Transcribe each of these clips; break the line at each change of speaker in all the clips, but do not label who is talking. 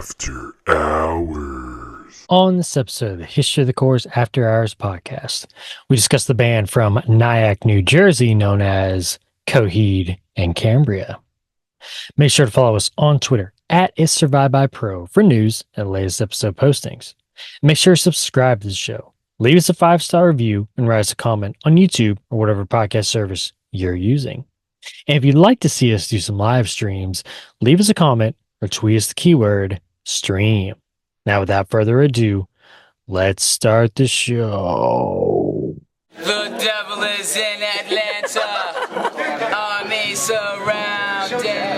After Hours.
On this episode of the History of the Chorus After Hours podcast, we discuss the band from Nyack, New Jersey, known as Coheed and Cambria. Make sure to follow us on Twitter at ItSurviveByPro for news and latest episode postings. Make sure to subscribe to the show. Leave us a 5-star review and write us a comment on YouTube or whatever podcast service you're using. And if you'd like to see us do some live streams, leave us a comment or tweet us the keyword stream. Now, without further ado, let's start the show.
The devil is in Atlanta. Army surrounded.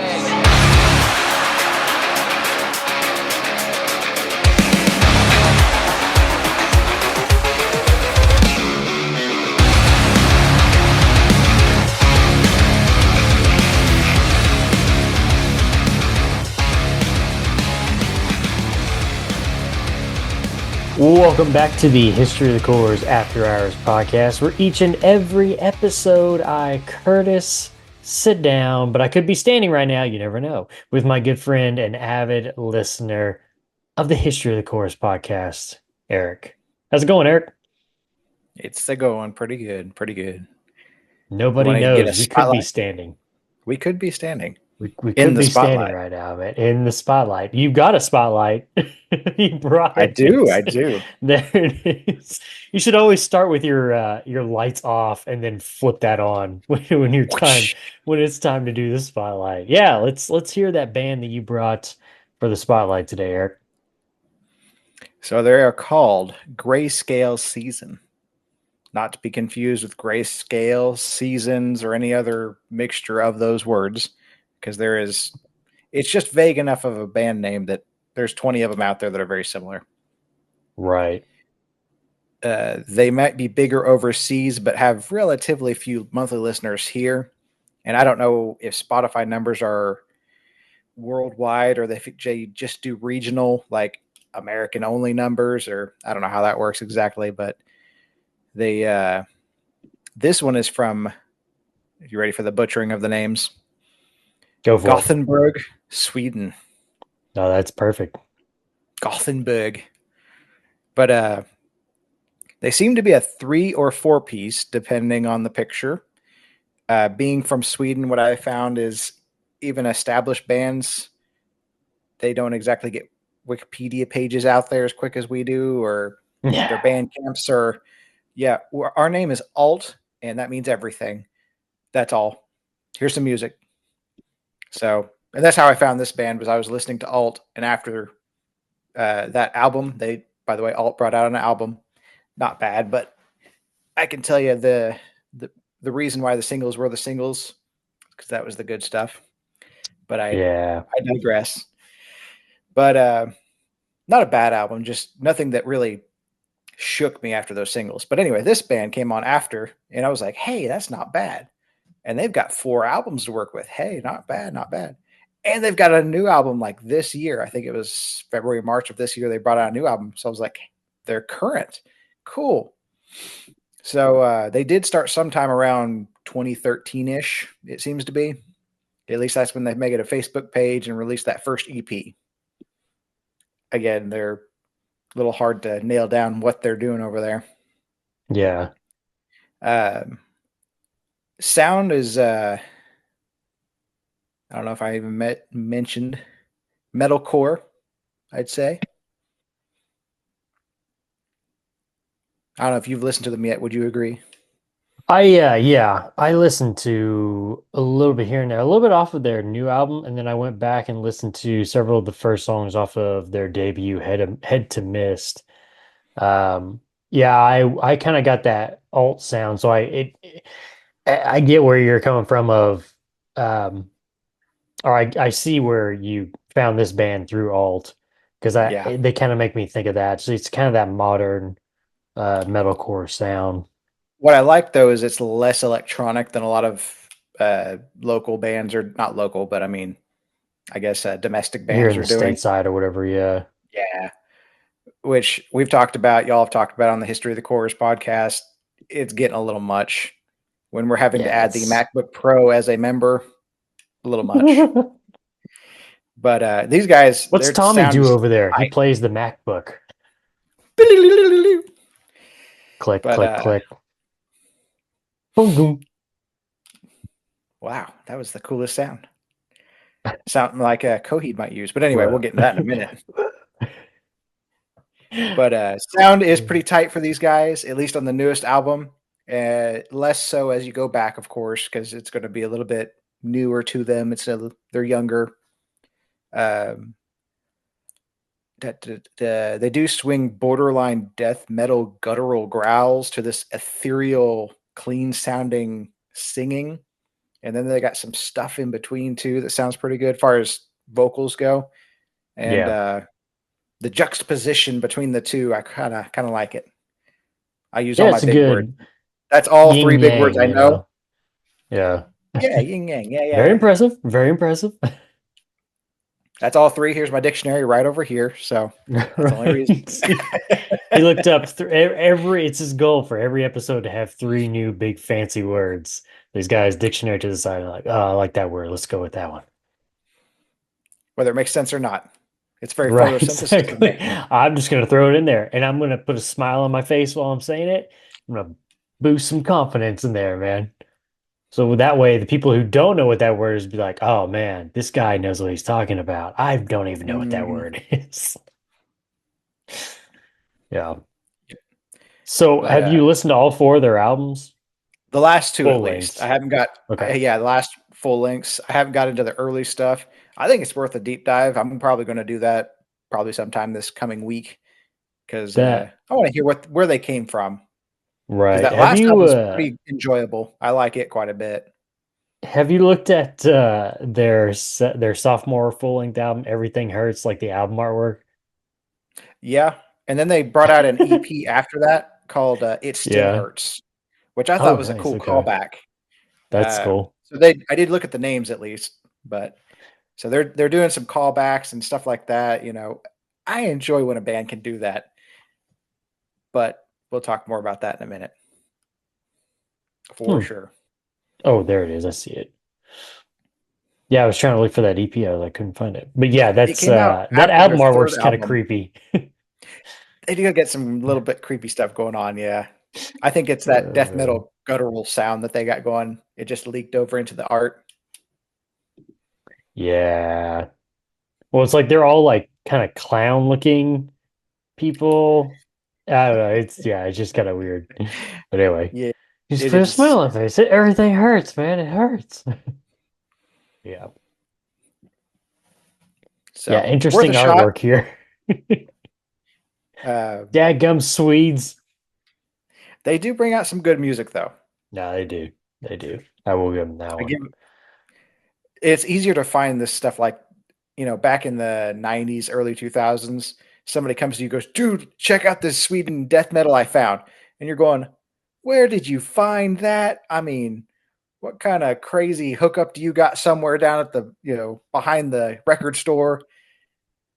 Welcome back to the History of the Chorus After Hours podcast, where each and every episode I, Curtis, sit down, but I could be standing right now, you never know, with my good friend and avid listener of the History of the Chorus podcast, Erik. How's it going, Erik?
It's going pretty good, pretty good.
Nobody knows. We could be standing.
We could be standing.
We could be standing right now, man, in the spotlight. You've got a spotlight. You brought
I
it.
do.
There it is. You should always start with your lights off and then flip that on when it's time to do the spotlight. Yeah, let's hear that band that you brought for the spotlight today, Erik.
So they are called Grayscale Season. Not to be confused with Grayscale Seasons or any other mixture of those words. Because it's just vague enough of a band name that there's 20 of them out there that are very similar.
Right.
They might be bigger overseas, but have relatively few monthly listeners here. And I don't know if Spotify numbers are worldwide or they just do regional, like American only numbers, or I don't know how that works exactly. But this one is from, if you're ready for the butchering of the names,
Go for
Gothenburg, Sweden.
No, that's perfect.
Gothenburg. But they seem to be a 3 or 4 piece, depending on the picture. Being from Sweden, what I found is even established bands, they don't exactly get Wikipedia pages out there as quick as we do, or their band camps are, our name is Alt, and that means everything. That's all. Here's some music. So, and that's how I found this band, was I was listening to Alt, and after that album, by the way, Alt brought out an album, not bad, but I can tell you the reason why the singles were the singles, because that was the good stuff. But I digress. But not a bad album, just nothing that really shook me after those singles. But anyway, this band came on after, and I was like, hey, that's not bad. And they've got 4 albums to work with. Hey, not bad, not bad. And they've got a new album like this year. I think it was February, March of this year. They brought out a new album. So I was like, they're current. Cool. So they did start sometime around 2013-ish, it seems to be. At least that's when they make it a Facebook page and release that first EP. Again, they're a little hard to nail down what they're doing over there.
Yeah.
Sound is, I don't know if I even mentioned metalcore, I'd say. I don't know if you've listened to them yet. Would you agree?
I listened to a little bit here and there, a little bit off of their new album, and then I went back and listened to several of the first songs off of their debut, Head to Mist. I kind of got that alt sound, so I get where you're coming from or I see where you found this band through alt, because they kind of make me think of that. So it's kind of that modern metalcore sound.
What I like though is it's less electronic than a lot of local bands, or not local, but I mean, I guess domestic bands
Here in
are
the
doing.
stateside or whatever, yeah.
Yeah. Which we've talked about, y'all have talked about on the History of the Chorus podcast. It's getting a little much. When we're having to add the MacBook Pro as a member, a little much. But these guys,
What's
their
Tommy
sound
do
is
over there? He
tight.
plays the MacBook. Click,
But
click, click. Boom, boom.
wow, that was the coolest sound. Something like a Coheed might use. But anyway, we'll
Well.
get into that in a minute. But sound is pretty tight for these guys, at least on the newest album. Less so as you go back, of course, because it's going to be a little bit newer to them. They're younger. Um, they do swing borderline death metal guttural growls to this ethereal, clean sounding singing, and then they got some stuff in between too that sounds pretty good as far as vocals go. And the juxtaposition between the two, I kind of like it. I use all
Yeah,
my
it's a
big words.
good
That's all three
yin
big words
yang,
I
you
know.
know. Yeah.
Yeah, yin yang. Yeah,
Very
yeah.
impressive. Very impressive.
That's all three. Here's my dictionary right over here. So that's the only reason.
Right. He looked up every, it's his goal for every episode to have 3 new big fancy words. These guys dictionary to the side are like, oh, I like that word. Let's go with that one.
Whether it makes sense or not. It's very
Right,
photosynthesis.
exactly. I'm just gonna throw it in there and I'm gonna put a smile on my face while I'm saying it. I'm gonna boost some confidence in there, man. So that way the people who don't know what that word is be like, oh man, this guy knows what he's talking about. I don't even know what that word is. Yeah. So
But
have you listened to all 4 of their albums?
the last two, at
Full
least. I
lengths.
haven't got,
Okay.
yeah, the last full lengths. I haven't got into the early stuff. I think it's worth a deep dive. I'm probably going to do that probably sometime this coming week because I
That
want to hear where they came from. Because
right.
that last album's pretty enjoyable. I like it quite a bit.
Have you looked at their sophomore full length album, Everything Hurts, like the album artwork?
Yeah. And then they brought out an EP after that called It Still
Yeah.
Hurts, which I
Oh,
thought was a
nice.
cool
Okay.
callback.
That's cool.
So I did look at the names at least, but so they're doing some callbacks and stuff like that. I enjoy when a band can do that, but we'll talk more about that in a minute for sure.
Oh, there it is. I see it. Yeah, I was trying to look for that EP. I couldn't find it. But yeah,
It
that's
came out
that
after their
album
third
artwork's kind of
album.
creepy.
They do get some little bit creepy stuff going on. Yeah, I think it's that death metal guttural sound that they got going. It just leaked over into the art.
Yeah. Well, it's like they're all like kind of clown looking people. I don't know. It's just kind of weird. But anyway,
Yeah,
just
it
put a
is.
smile on your face. Everything hurts, man. It hurts. Yeah.
So
Yeah,
worth
interesting
a shot.
artwork here. Dadgum Swedes.
They do bring out some good music, though.
No, they do. They do. I will give them that one.
It's easier to find this stuff like, back in the 90s, early 2000s. Somebody comes to you and goes, dude, check out this Sweden death metal I found. And you're going, where did you find that? I mean, what kind of crazy hookup do you got somewhere down at the, behind the record store?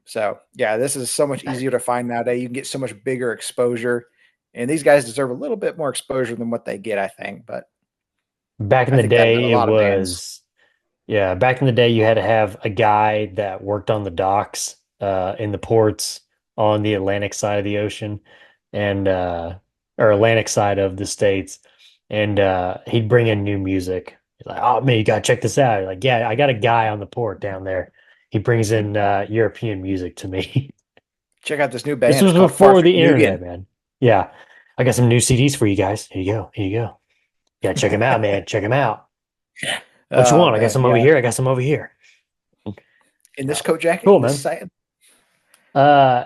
So, yeah, this is so much easier to find nowadays. You can get so much bigger exposure. And these guys deserve a little bit more exposure than what they get, I think. But
Back in
I
the
think that with a
day, it
lot of bands.
was, yeah, back in the day, you had to have a guy that worked on the docks, in the ports on the Atlantic side of the ocean and, or Atlantic side of the States. And, he'd bring in new music. He's like, oh man, you gotta check this out. You're like, yeah, I got a guy on the port down there. He brings in, European music to me.
Check out this new
This
band.
was
It's called Far
before
From
the internet,
Mugen.
man. Yeah. I got some new CDs for you guys. Here you go. Here you go. Yeah, check them out, man. Check them out. What you
Oh
want? I got
man,
some over
yeah.
here. I got some over here.
In this coat jacket,
Cool,
this
man.
side.
Uh,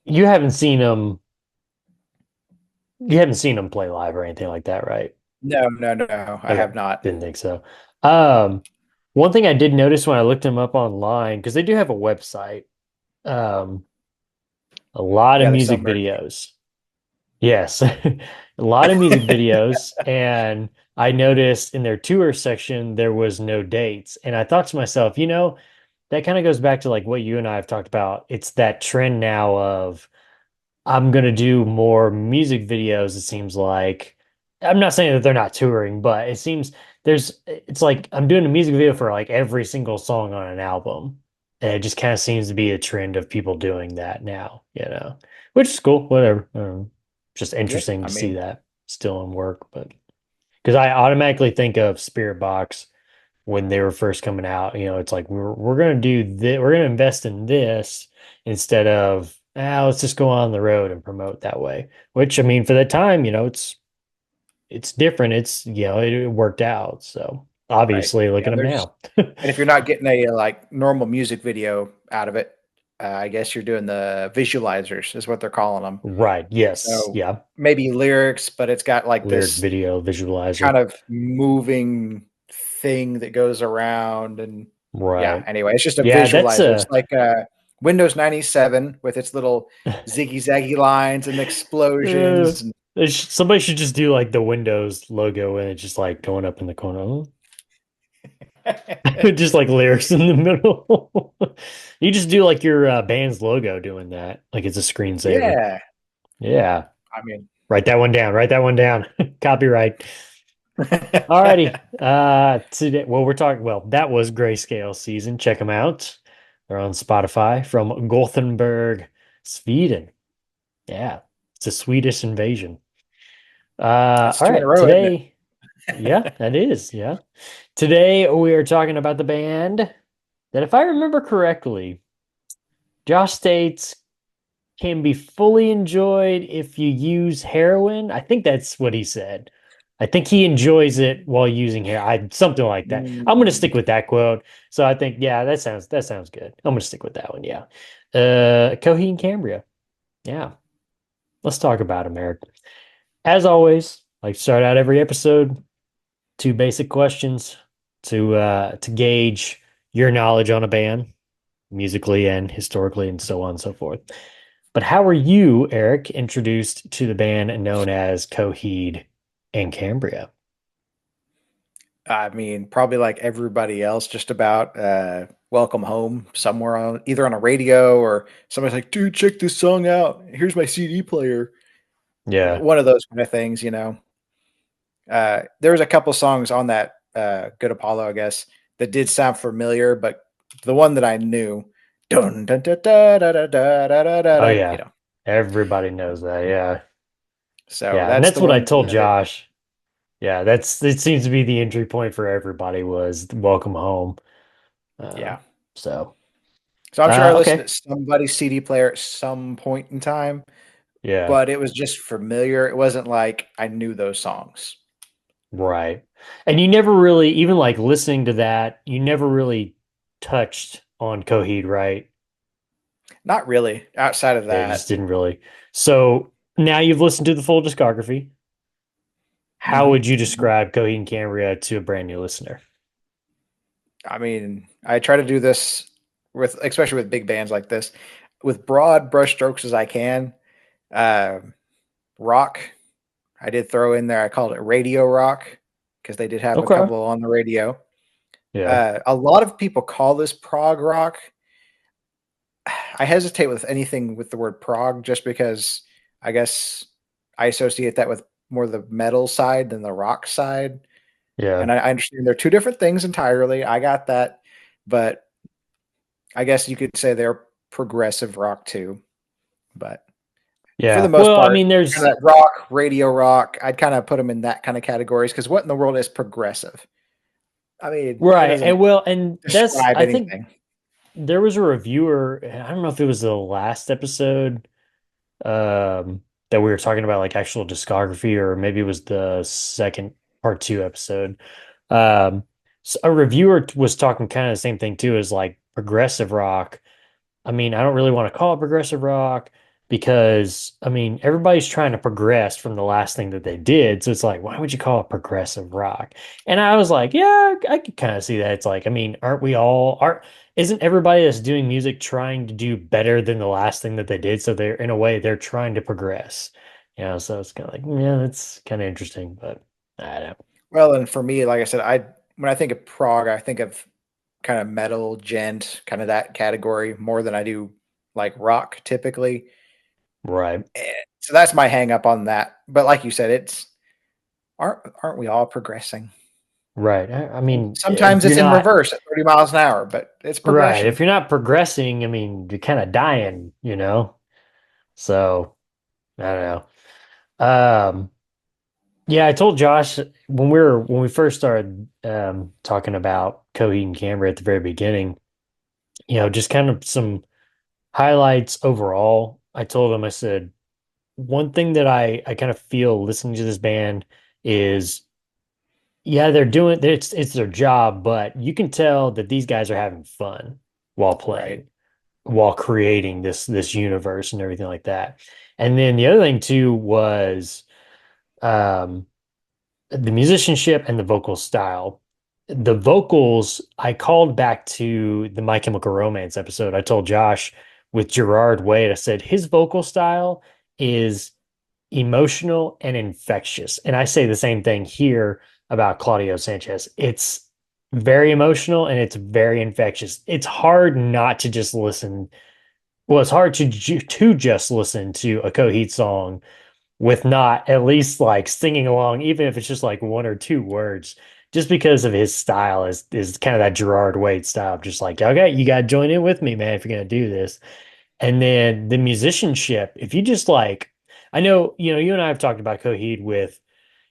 you haven't seen them. You haven't seen them play live or anything like that, right?
No, I
Okay,
have not.
didn't think so. One thing I did notice when I looked them up online, because they do have a website, um, a lot of
Yeah, they sell
music
merch.
videos. Yes, a lot of music videos. And I noticed in their tour section, there was no dates. And I thought to myself, that kind of goes back to like what you and I have talked about. It's that trend now of I'm going to do more music videos, it seems like. I'm not saying that they're not touring, but it seems it's like I'm doing a music video for like every single song on an album. And it just kind of seems to be a trend of people doing that now, which is cool. Whatever. Just
Yeah,
interesting
I
to see
mean,
that still in work, but because I automatically think of Spirit Box when they were first coming out. It's like we're gonna do this, we're gonna invest in this instead of let's just go on the road and promote that way. Which I mean, for that time, it's different. It worked out. So
right?
obviously, look
Yeah,
at them
there's
now.
and if you're not getting a like normal music video out of it, I guess you're doing the visualizers, is what they're calling them.
Right. Yes.
So
Yeah.
maybe lyrics, but it's got like
Lyric
this
video visualizer.
kind of moving thing that goes around, and yeah.
Right.
Anyway, it's just a
Yeah, that's
visualizer. It's
a
like Windows 97 with its little ziggy zaggy lines and
uh,
explosions. And
somebody should just do like the Windows logo and it's just like going up in the corner. Just like lyrics in the middle. You just do like your band's logo doing that. Like it's a screensaver.
yeah,
Yeah.
I mean,
Write that one down. Write that one down. Copyright. Alrighty. Today, well, that was Grayscale Season. Check them out. They're on Spotify from Gothenburg, Sweden. Yeah, it's a Swedish invasion.
that's
All
two in a
right.
row, isn't it?
Today, yeah, that is. Yeah. Today we are talking about the band that, if I remember correctly, Josh states can be fully enjoyed if you use heroin. I think that's what he said. I think he enjoys it while using something like that. I'm gonna
Mm.
stick with that quote. So I think, yeah, that sounds good. I'm gonna stick with that one. Yeah. Coheed and Cambria. Yeah. Let's talk about him, Eric. As always, like start out every episode, two basic questions to gauge your knowledge on a band, musically and historically, and so on and so forth. But how were you, Eric, introduced to the band known as Coheed and Cambria?
I mean, probably like everybody else, just about welcome home somewhere on either on a radio or somebody's like, dude, check this song out. Here's my CD player.
Yeah.
One of those kind of things, there was a couple songs on that Good Apollo, I guess, that did sound familiar, but the one that I knew, dun, dun, da, da, da, da, da, da, da, da,
Oh
da,
yeah. Everybody knows that. Yeah.
so
Yeah. And
that's
that's
the
what I
one
told
that
Josh. Yeah, it seems to be the entry point for everybody was welcome home. Uh,
yeah.
so
So I'm sure I listened
okay.
to somebody's CD player at some point in time,
Yeah.
but it was just familiar. It wasn't like I knew those songs.
Right. And you never really, even like listening to that, you never really touched on Coheed, right?
Not really outside of
Yeah, you just
that.
didn't really. So now you've listened to the full discography. How
Mhm,
would you
mhm.
describe Coheed and Cambria to a brand new listener?
I mean, I try to do this with, especially with big bands like this, with broad brushstrokes as I can. Uh, rock, I did throw in there. I called it radio rock because they did have a
Okay.
couple on the radio.
Yeah.
A lot of people call this prog rock. I hesitate with anything with the word prog just because I guess I associate that with more the metal side than the rock side.
Yeah.
And I understand they're two different things entirely. I got that. But I guess you could say they're progressive rock too. But for the
Yeah.
most
Well, I
part,
mean,
kind of rock, radio rock, I'd kind of put them in that kind of categories because what in the world is progressive? I mean, that
right.
doesn't
And
describe
I think
anything.
there was a reviewer, I don't know if it was the last episode, that we were talking about like actual discography, or maybe it was the second part two episode. A reviewer was talking kind of the same thing too, as like progressive rock. I mean, I don't really want to call it progressive rock because I mean, everybody's trying to progress from the last thing that they did. So it's like, why would you call it progressive rock? And I was like, yeah, I could kind of see that. It's like, I mean, isn't everybody that's doing music trying to do better than the last thing that they did? So they're, in a way, they're trying to progress. So it's kind of like, yeah, that's kind of interesting, but I don't know.
Well, and for me, like I said, I when I think of prog, I think of kind of metal, gent, kind of that category more than I do like rock typically.
Right.
So that's my hang up on that. But like you said, it's aren't we all progressing?
Right. I mean,
Sometimes
if you're
it's in
not
reverse at 30 miles an hour, but it's
right, if
progression.
you're not progressing, I mean, you're kind of dying, you know? So, I don't know. Yeah, I told Josh when we first started talking about Coheed and Cambria at the very beginning, just kind of some highlights overall. I told him, I said, one thing that I kind of feel listening to this band is, yeah, it's their job, but you can tell that these guys are having fun while
Right.
playing, while creating this universe and everything like that. And then the other thing too was um the musicianship and the vocal style. The vocals, I called back to the My Chemical Romance episode. I told Josh with Gerard Way, I said his vocal style is emotional and infectious. And I say the same thing here about Claudio Sanchez. It's very emotional and it's very infectious. It's hard not to just listen. Well, it's hard to just listen to a Coheed song with not at least like singing along, even if it's just like one or two words, just because of his style is kind of that Gerard Way style, just like, okay, you gotta join in with me, man, if you're gonna do this. And then the musicianship, if you just like, I know, you and I have talked about Coheed with,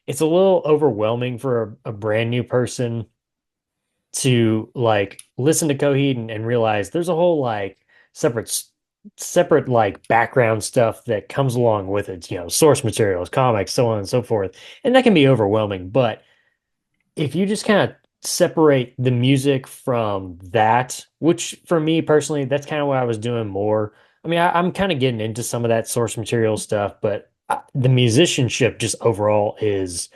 it's a little overwhelming for a brand new person to like listen to Coheed and realize there's a whole like separate separate like background stuff that comes along with it, source materials, comics, so on and so forth. And that can be overwhelming, but if you just kind of separate the music from that, which for me personally, that's kind of what I was doing more. I mean, I'm kind of getting into some of that source material stuff, but the musicianship just overall is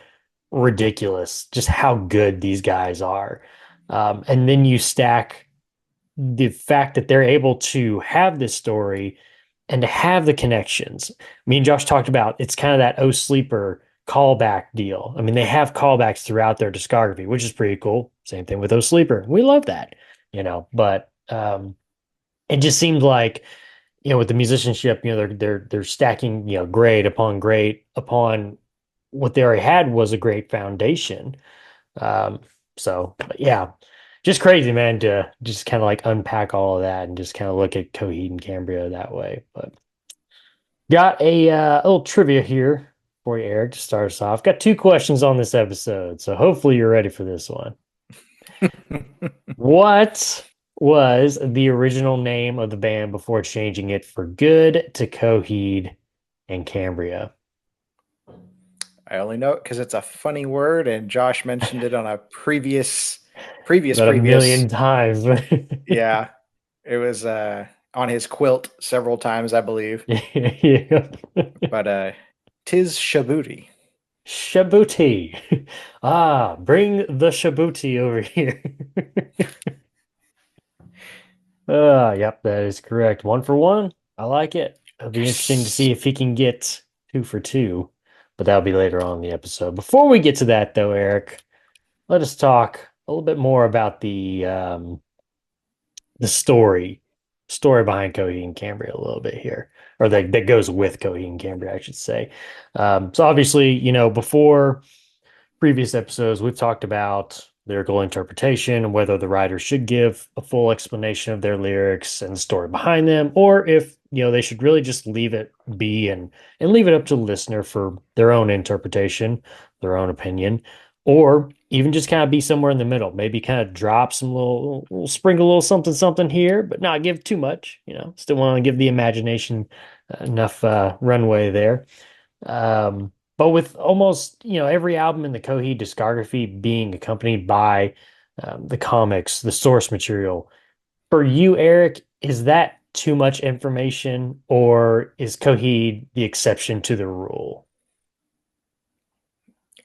ridiculous, just how good these guys are. And then you stack the fact that they're able to have this story and to have the connections. Me and Josh talked about it's kind of that Oh Sleeper callback deal. I mean, they have callbacks throughout their discography, which is pretty cool. Same thing with Oh Sleeper. We love that, but it just seemed like, with the musicianship, they're stacking, grade upon grade upon what they already had was a great foundation. Um, so but yeah, just crazy, man, to just kind of like unpack all of that and just kind of look at Coheed and Cambria that way. But got a little trivia here for you, Eric, to start us off. Got two questions on this episode, so hopefully you're ready for this one. What was the original name of the band before changing it for good to Coheed and Cambria?
I only know it because it's a funny word, and Josh mentioned it on a previous.
About a million times.
Yeah, it was on his quilt several times, I believe.
Yeah.
But tis Shabuti.
Shabuti. Ah, bring the Shabuti over here. Yep, that is correct. One for one. I like it. It'll be interesting to
Yes.
see if he can get two for two, but that'll be later on in the episode. Before we get to that, though, Eric, let us talk a little bit more about the story behind Coheed and Cambria a little bit here, or that goes with Coheed and Cambria, I should say. So obviously, before previous episodes, we've talked about lyrical interpretation and whether the writer should give a full explanation of their lyrics and the story behind them, or if they should really just leave it be and leave it up to the listener for their own interpretation, their own opinion, or even just kind of be somewhere in the middle. Maybe kind of drop some little sprinkle a little something something here, but not give too much. Still want to give the imagination enough runway there. But with almost, every album in the Coheed discography being accompanied by the comics, the source material, for you, Eric, is that too much information, or is Coheed the exception to the rule?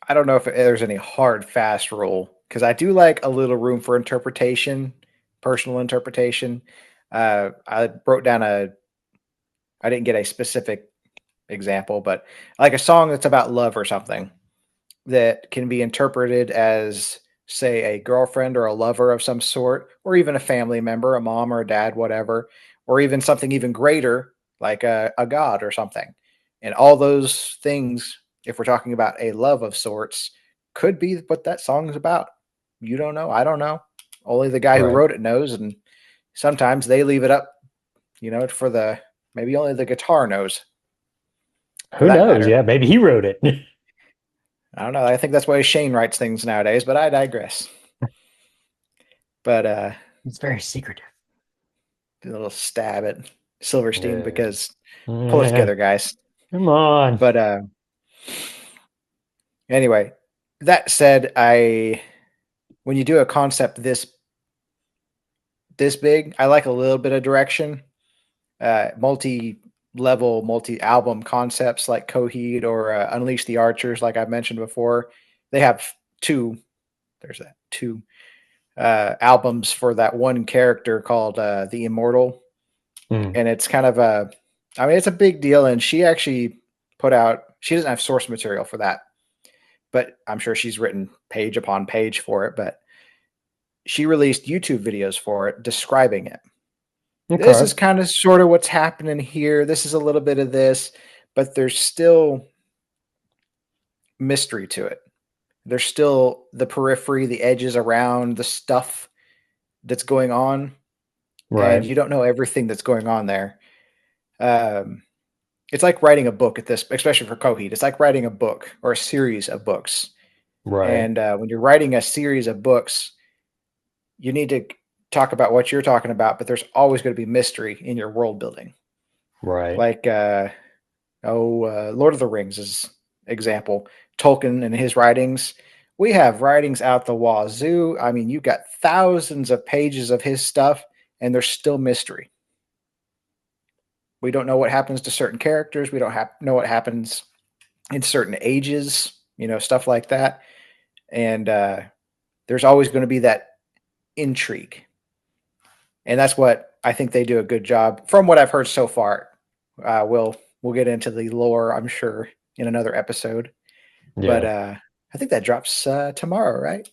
I don't know if there's any hard, fast rule because I do like a little room for interpretation, personal interpretation. I wrote down I didn't get a specific example, but like a song that's about love or something that can be interpreted as, say, a girlfriend or a lover of some sort, or even a family member, a mom or a dad, whatever, or even something even greater like a god or something. And all those things, if we're talking about a love of sorts, could be what that song is about. You don't know. I don't know. Only the guy who
Right.
wrote it knows, and sometimes they leave it up, for the maybe only the guitar knows, for
Who
that
knows?
matter.
Yeah, maybe he wrote it.
I don't know. I think that's why Shane writes things nowadays, but I digress. But
It's very secretive.
a little stab at Silverstein
Yeah.
because pull it
Yeah.
together, guys.
Come on.
But anyway, that said, I when you do a concept this big, I like a little bit of direction. Multi-level, multi-album concepts like Coheed or Unleash the Archers, like I've mentioned before. They have two. There's that two albums for that one character called the Immortal,
Mm.
and it's kind of a. I mean, it's a big deal, and she actually put out. She doesn't have source material for that, but I'm sure she's written page upon page for it. But she released YouTube videos for it describing it. This
Okay.
is kind of sort of what's happening here. This is a little bit of this, but there's still mystery to it. There's still the periphery, the edges around the stuff that's going on, and
Right.
you don't know everything that's going on there. Um, it's like writing a book at this, especially for Coheed. It's like writing a book or a series of books.
Right.
And when you're writing a series of books, you need to talk about what you're talking about, but there's always going to be mystery in your world building.
Right.
Like Lord of the Rings is example. Tolkien and his writings. We have writings out the wazoo. I mean, you got thousands of pages of his stuff, and there's still mystery. We don't know what happens to certain characters. We don't know what happens in certain ages, stuff like that. And there's always going to be that intrigue. And that's what I think they do a good job from what I've heard so far. We'll get into the lore, I'm sure, in another episode. But
Yeah.
I think that drops tomorrow, right?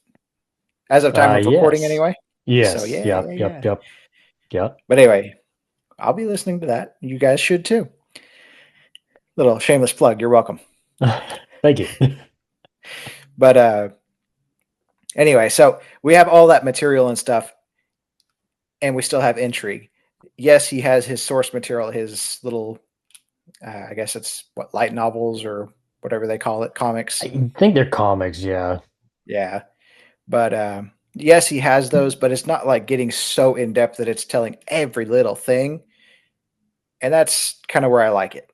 As of time of recording,
Yes.
anyway. So
Yes.
yeah, yeah,
Yep. Yep.
yeah.
Yep. Yep.
But anyway, I'll be listening to that. You guys should too. Little shameless plug. You're welcome.
Thank you.
But anyway, so we have all that material and stuff, and we still have intrigue. Yes, he has his source material, his little, I guess it's what, light novels or whatever they call it, comics.
I think they're comics. Yeah.
Yeah. But yes, he has those, but it's not like getting so in depth that it's telling every little thing. And that's kind of where I like it.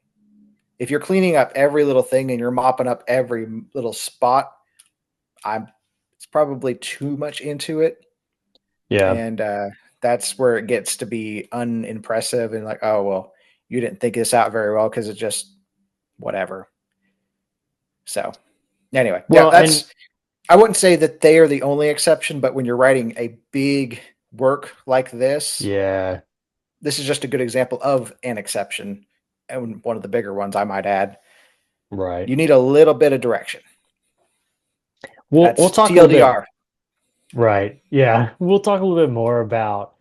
If you're cleaning up every little thing and you're mopping up every little spot, it's probably too much into it.
Yeah.
And that's where it gets to be unimpressive and like, oh, well, you didn't think this out very well because it's just whatever. So anyway, yeah,
Well, and
I wouldn't say that they are the only exception, but when you're writing a big work like this
yeah.
is just a good example of an exception. And one of the bigger ones, I might add.
Right.
You need a little bit of direction.
We'll
That's
talk a little bit.
TLDR.
Right. Yeah. We'll talk a little bit more about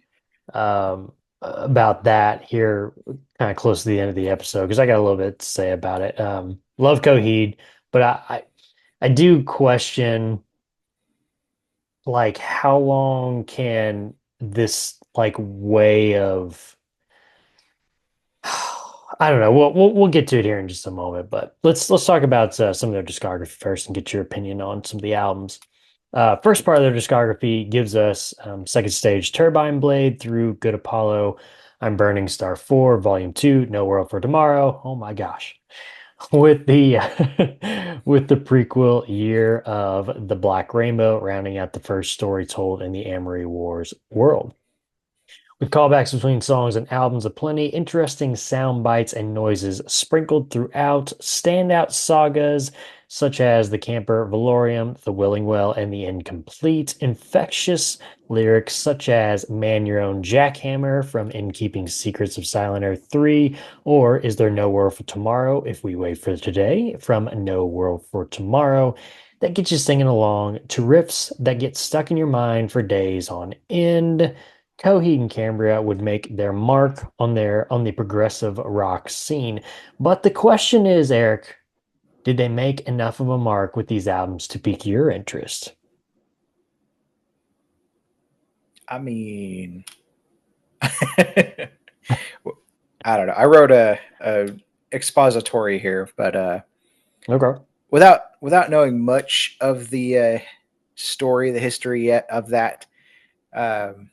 that here kind of close to the end of the episode because I got a little bit to say about it. Love Coheed, but I do question like how long can this like way of I don't know. We'll get to it here in just a moment, but let's talk about some of their discography first and get your opinion on some of the albums. First part of their discography gives us second stage Turbine Blade through Good Apollo, I'm Burning Star 4, Volume 2, No World for Tomorrow. Oh my gosh. With the with the prequel Year of the Black Rainbow rounding out the first story told in the Amory Wars world. With callbacks between songs and albums aplenty, interesting sound bites and noises sprinkled throughout, standout sagas such as The Camper Valorium, The Willing Well, and The Incomplete, infectious lyrics such as Man Your Own Jackhammer from In Keeping Secrets of Silent Earth 3, or Is There No World for Tomorrow If We Wait for Today from No World for Tomorrow, that gets you singing along to riffs that get stuck in your mind for days on end. Coheed and Cambria would make their mark on the progressive rock scene. But the question is, Eric, did they make enough of a mark with these albums to pique your interest?
I mean, I don't know. I wrote a expository here, but
Okay.
without knowing much of the story, the history yet of that, um,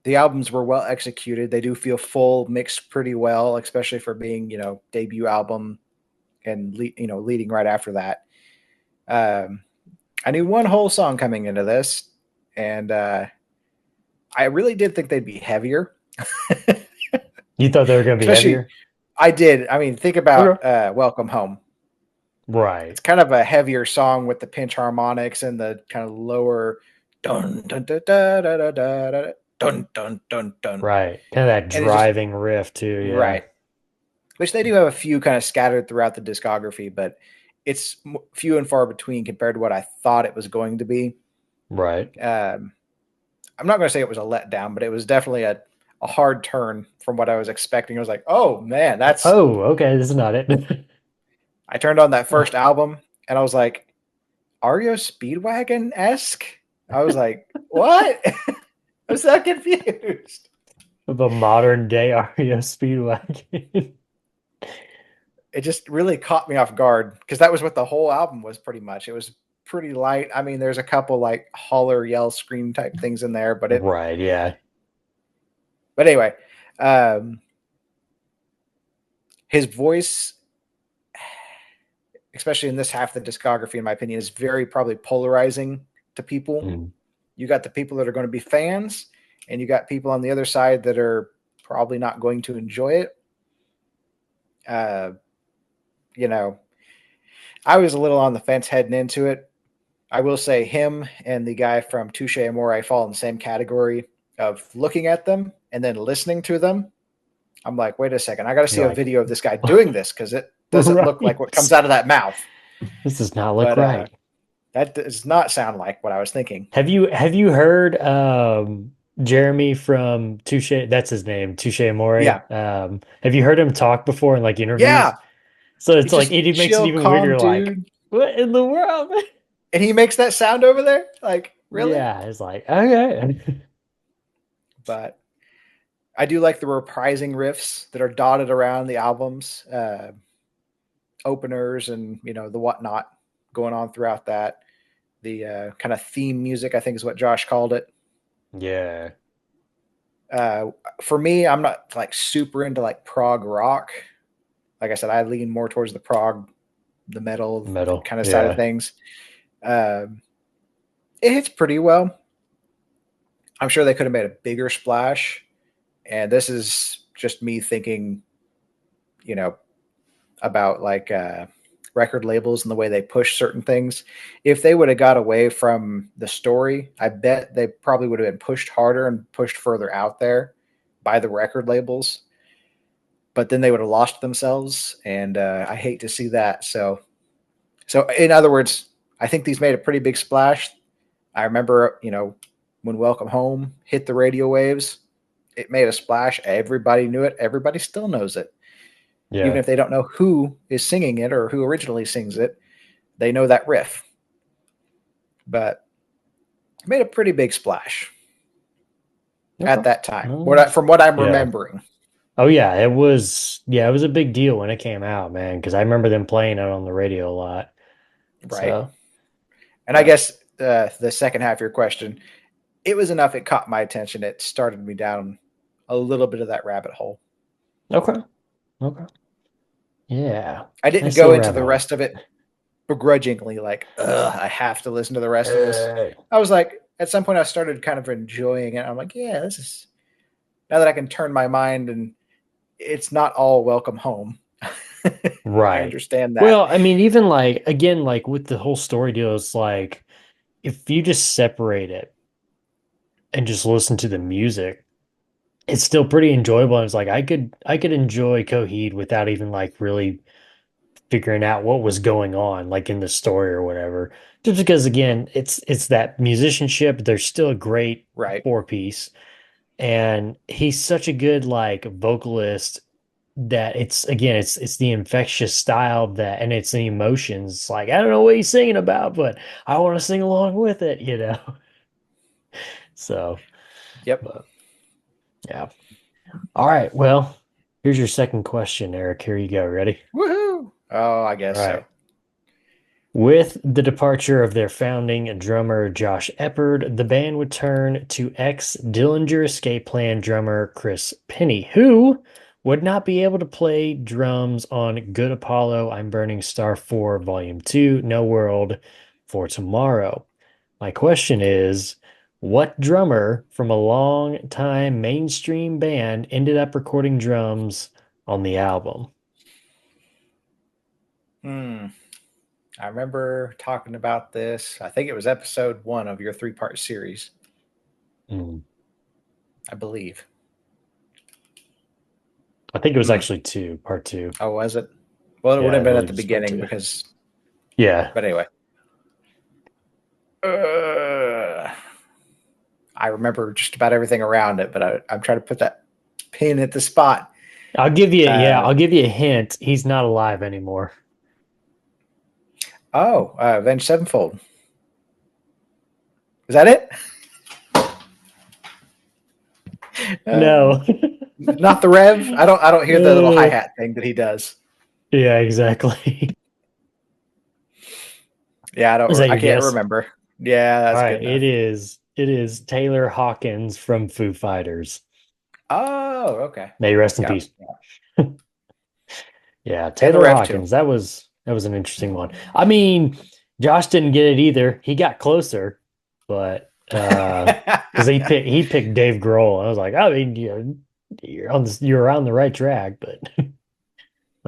the albums were well executed. They do feel full, mixed pretty well, especially for being debut album and leading right after that. Um, I knew one whole song coming into this, and I really did think they'd be heavier.
You thought they were going to be
Especially,
heavier?
I did. I mean, think
Okay.
about "Welcome Home."
Right.
It's kind of a heavier song with the pinch harmonics and the kind of lower dun dun dun dun dun dun dun dun dun dun dun,
Right. Kind of that
and it's just
driving riff too. Yeah.
right. Which they do have a few kind of scattered throughout the discography, but it's few and far between compared to what I thought it was going to be.
Right.
I'm not going to say it was a letdown, but it was definitely a hard turn from what I was expecting. I was like, oh man, that's.
Oh, okay. This is not it.
I turned on that first album and I was like, REO Speedwagon esque. I was like, what? I'm so confused.
The modern day REO Speedwagon.
It just really caught me off guard because that was what the whole album was pretty much. It was pretty light. I mean, there's a couple like holler, yell, scream type things in there, but
Right. Yeah.
anyway, um, his voice, especially in this half of the discography, in my opinion, is very probably polarizing to people.
Mm.
You got the people that are going to be fans, and you got people on the other side that are probably not going to enjoy it. I was a little on the fence heading into it. I will say him and the guy from Touche Amore, I fall in the same category of looking at them and then listening to them. I'm like, wait a second, I got to see a video of this guy doing this because it doesn't look like what comes out of that mouth.
This does not look right.
That does not sound like what I was thinking.
Have you heard Jeremy from Touche? That's his name, Touche Amore.
Yeah.
Have you heard him talk before in like interviews?
Yeah.
So it's
He's
like
just
it makes
chill,
it even
calm
weirder.
dude.
Like, what in the world?
And he makes that sound over there? Like, really?
Yeah, it's like okay.
But I do like the reprising riffs that are dotted around the albums, openers, and the whatnot going on throughout that. The kind of theme music, I think, is what Josh called it.
Yeah.
For me, I'm not like super into like prog rock. Like I said, I lean more towards the prog, the metal kind of side of things. It hits pretty well. I'm sure they could have made a bigger splash. And this is just me thinking, about like record labels and the way they push certain things. If they would have got away from the story, I bet they probably would have been pushed harder and pushed further out there by the record labels. But then they would have lost themselves, and I hate to see that. So in other words, I think these made a pretty big splash. I remember, when Welcome Home hit the radio waves, it made a splash. Everybody knew it. Everybody still knows it.
Yeah.
Even if they don't know who is singing it or who originally sings it, they know that riff. But it made a pretty big splash at that time, from what I'm remembering.
Oh yeah, it was a big deal when it came out, man, because I remember them playing it on the radio a lot.
Right.
So,
and I guess the second half of your question, it was enough. It caught my attention. It started me down a little bit of that rabbit hole.
Okay. Yeah.
I didn't go into the rest of it begrudgingly, like, I have to listen to the rest of this. I was like, at some point I started kind of enjoying it. I'm like, yeah, this is, now that I can turn my mind and it's not all Welcome Home.
Right.
I understand that.
Well, I mean, even like, again, like with the whole story deal, it's like, if you just separate it and just listen to the music, it's still pretty enjoyable. And it's like, I could enjoy Coheed without even like really figuring out what was going on, like in the story or whatever. Just because, again, it's that musicianship. There's still a great four-piece, and he's such a good like vocalist that it's the infectious style that, and it's the emotions. Like, I don't know what he's singing about, but I want to sing along with it, So
Yep.
But yeah. All right. Well, here's your second question, Eric. Here you go. Ready?
Woohoo! Oh, I
All
guess
right.
so.
With the departure of their founding drummer Josh Eppard, the band would turn to ex-Dillinger Escape Plan drummer Chris Penny, who would not be able to play drums on Good Apollo, I'm Burning Star 4, Volume 2, No World for Tomorrow. My question is, what drummer from a long time mainstream band ended up recording drums on the album?
Hmm. I remember talking about this. I think it was episode 1 of your 3-part series,
Hmm.
I believe.
I think it was
Hmm.
actually two, part two.
Oh, was it? Well, it would
Yeah, I
have been at
believe
the
it's part
beginning
two.
because,
Yeah.
but anyway. I remember just about everything around it, but I'm trying to put that pin at the spot.
I'll give you a hint. He's not alive anymore.
Avenged Sevenfold. Is that it?
No.
Not the Rev. I don't hear the little hi hat thing that he does.
Yeah, exactly.
Yeah,
Is that
I
your
can't
guess?
remember. Yeah,
All
that's
right,
good enough.
it is Taylor Hawkins from Foo Fighters.
Oh, okay.
May he rest in
Yeah.
peace. Yeah,
And the
Taylor
Rev too.
Hawkins. That was an interesting one. I mean, Josh didn't get it either. He got closer, but because he picked Dave Grohl. I was like, I mean, you're on the right track, but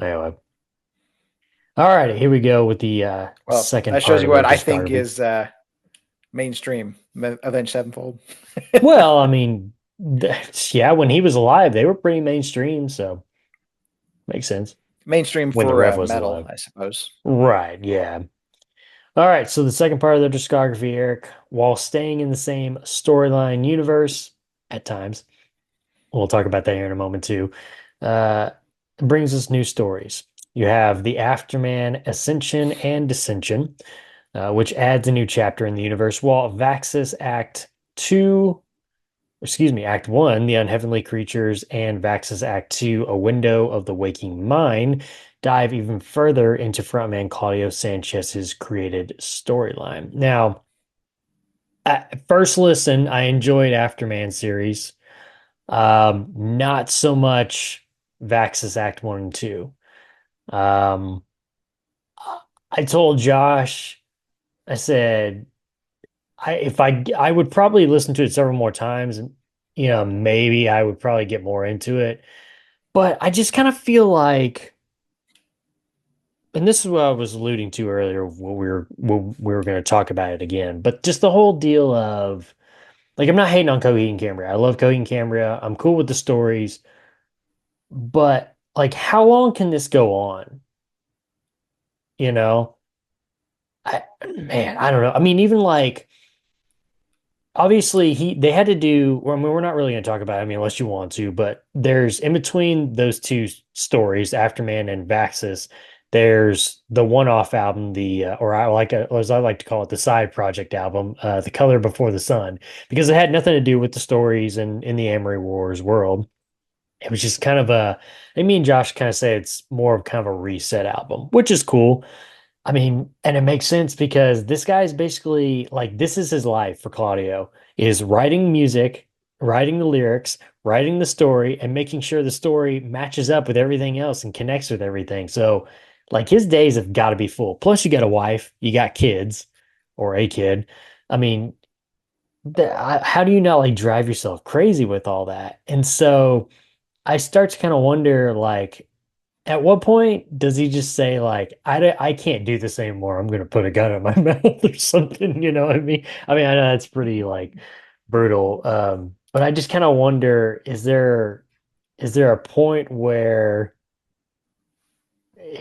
anyway. All right, here we go with the
Well,
second
that shows
part
you
of their
what I think
discography.
is mainstream Avenged Sevenfold.
Well, I mean, yeah, when he was alive, they were pretty mainstream, so makes sense.
Mainstream
When the
for
Rev was
metal,
alive.
I suppose.
Right, yeah. All right, so the second part of their discography, Eric, while staying in the same storyline universe at times, we'll talk about that here in a moment too, uh, brings us new stories. You have the Afterman Ascension and Dissension, which adds a new chapter in the universe, while Vaxis Act 2, excuse me, Act 1, The Unheavenly Creatures, and Vaxis Act 2, A Window of the Waking Mind, dive even further into frontman Claudio Sanchez's created storyline. Now, at first listen, I enjoyed Afterman series. Not so much Vaxis Act 1 and 2. Um, I told Josh, I said, I would probably listen to it several more times and maybe I would probably get more into it. But I just kind of feel like, and this is what I was alluding to earlier when we were going to talk about it again, but just the whole deal of like I'm not hating on Coheed and Cambria. I love Coheed and Cambria. I'm cool with the stories, but like how long can this go on? You know? I don't know. I mean, even like obviously they had to do well, I mean, we're not really going to talk about it, I mean, unless you want to, but there's in between those two stories, Afterman and Vaxis, there's the one-off album, the or I like as I like to call it, the side project album, The Color Before the Sun, because it had nothing to do with the stories and in the Amory Wars world. It was just kind of me and Josh kind of say it's more of kind of a reset album, which is cool. I mean, and it makes sense because this guy's basically like this is his life for Claudio is writing music, writing the lyrics, writing the story, and making sure the story matches up with everything else and connects with everything. So, like his days have got to be full. Plus, you got a wife, you got kids, or a kid. I mean, how do you not like drive yourself crazy with all that? And so I start to kind of wonder, like, at what point does he just say like I can't do this anymore. I'm gonna put a gun in my mouth or something, you know what I mean? I mean, I know that's pretty like brutal. But I just kind of wonder, is there a point where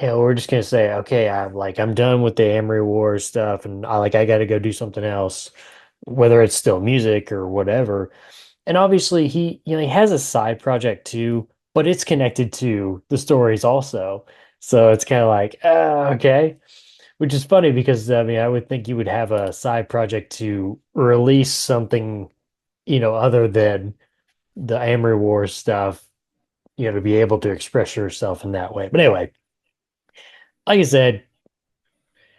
we're just gonna say, okay, I'm done with the Amory Wars stuff and I gotta go do something else, whether it's still music or whatever. And obviously he has a side project too, but it's connected to the stories also. So it's kind of like, okay, which is funny because I mean, I would think you would have a side project to release something other than the Amory Wars stuff, to be able to express yourself in that way. But anyway, like I said,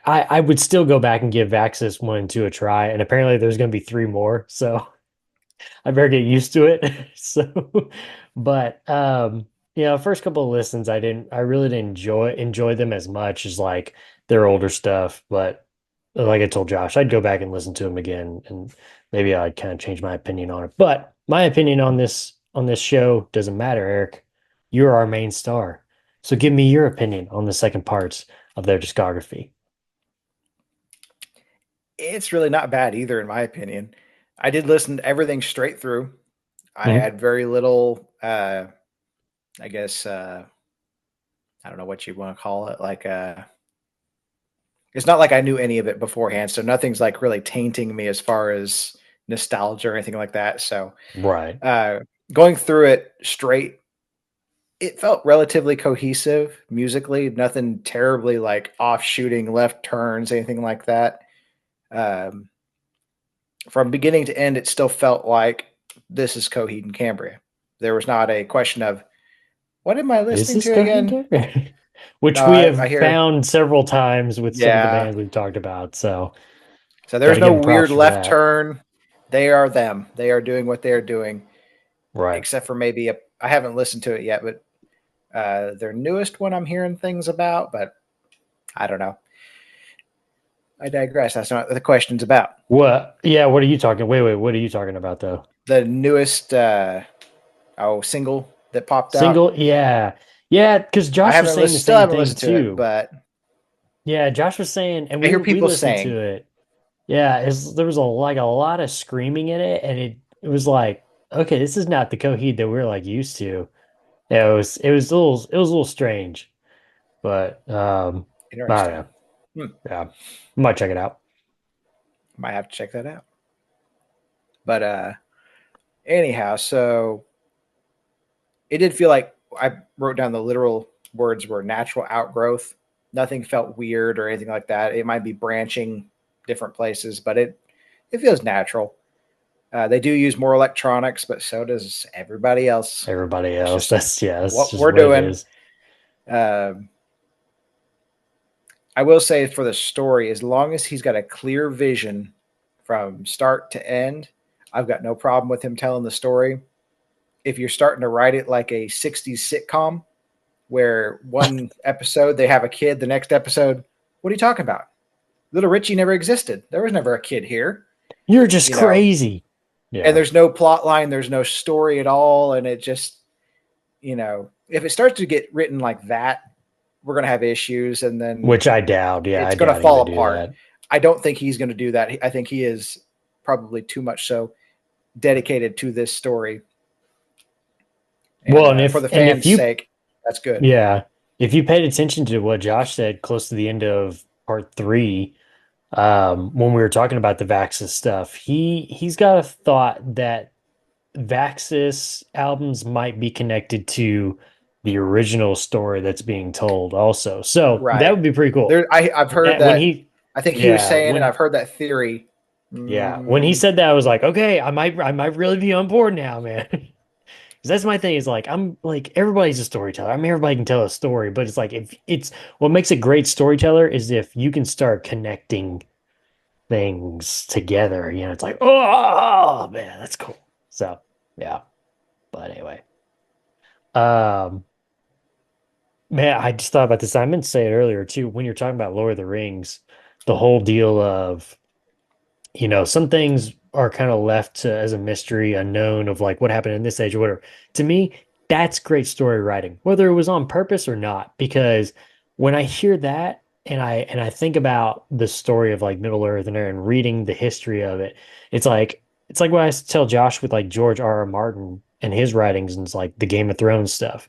I would still go back and give Vaxis 1 and 2 a try, and apparently there's going to be 3 more, so I better get used to it. So, but first couple of listens, I really didn't enjoy them as much as like their older stuff. But like I told Josh, I'd go back and listen to them again, and maybe I'd kind of change my opinion on it. But my opinion on this show doesn't matter, Eric. You're our main star, so give me your opinion on the second parts of their discography.
It's really not bad either, in my opinion. I did listen to everything straight through. I
Mhm.
had very little, I guess, I don't know what you want to call it. Like, it's not like I knew any of it beforehand. So nothing's like really tainting me as far as nostalgia or anything like that. So
Right.
going through it straight, it felt relatively cohesive musically, nothing terribly like offshooting left turns, anything like that. Um, from beginning to end, it still felt like this is Coheed and Cambria. There was not a question of what am I
Is
listening
this
to
Coheed
again?
Cambria? Which
No,
we
I
have
hear,
found several times with some of the
yeah.
bands we've talked about. So
So
got
there's
to give
no
them props
weird
for
left
that.
turn. They are them. They are doing what they are doing,
Right.
except for maybe I haven't listened to it yet, but their newest one I'm hearing things about, but I don't know. I digress. That's not what the question's about.
What? Yeah. What are you talking? Wait. What are you talking about though?
The newest single that popped out.
Single? Yeah. Yeah. Because
I
Josh was
haven't
saying the
listened, still
same
haven't
thing
listened to it,
too.
but
Yeah. Josh was saying, and
I hear
we
people
listened to
saying,
it. Yeah. There was a lot of screaming in it, and it was like, okay, this is not the Coheed that we're like used to. Yeah, it was a little strange, but I don't
interesting.
know.
Hmm,
Yeah, I might check it out.
might have to check that out. But anyhow, so it did feel like I wrote down the literal words were natural outgrowth. Nothing felt weird or anything like that. It might be branching different places, but it feels natural. They do use more electronics, but so does everybody else.
Everybody
It's
else,
just
that's
what
just
we're
what it
doing.
is.
Um I will say for the story, as long as he's got a clear vision from start to end, I've got no problem with him telling the story. If you're starting to write it like a 60s sitcom, where one episode they have a kid, the next episode, what are you talking about? Little Richie never existed. There was never a kid here,
You're just
you know,
crazy.
and
Yeah.
there's no plot line, there's no story at all. And it just, if it starts to get written like that, we're going to have issues and then
Which I doubt. Yeah, I
it's going to
doubt he
fall
would do
apart.
that.
I don't think he's going to do that. I think he is probably too much so dedicated to this story. And
Well, and
for
if
the
and if
fans'
you
sake, that's good.
yeah, if you paid attention to what Josh said close to the end of part three, when we were talking about the Vaxxis stuff, he's got a thought that Vaxxis albums might be connected to the original story that's being told also. So that
Right.
would be pretty cool.
I've heard
When
that.
he,
I think he was
yeah,
saying, and I've heard that theory.
when he
Mm,
said that, I was like, okay, I might really be on board now, man. Because that's my thing is like, I'm like, everybody's a storyteller. I mean, everybody can tell a story, but it's like, if it's what makes a great storyteller is if you can start connecting things together, it's like, oh man, that's cool. So, yeah. But anyway, um, man, I just thought about this. I meant to say it earlier too. When you're talking about Lord of the Rings, the whole deal of, some things are kind of left as a mystery, unknown of like what happened in this age or whatever. To me, that's great story writing, whether it was on purpose or not. Because when I hear that and I think about the story of like Middle Earth and reading the history of it, it's like what I tell Josh with like George R. R. Martin and his writings and it's like the Game of Thrones stuff.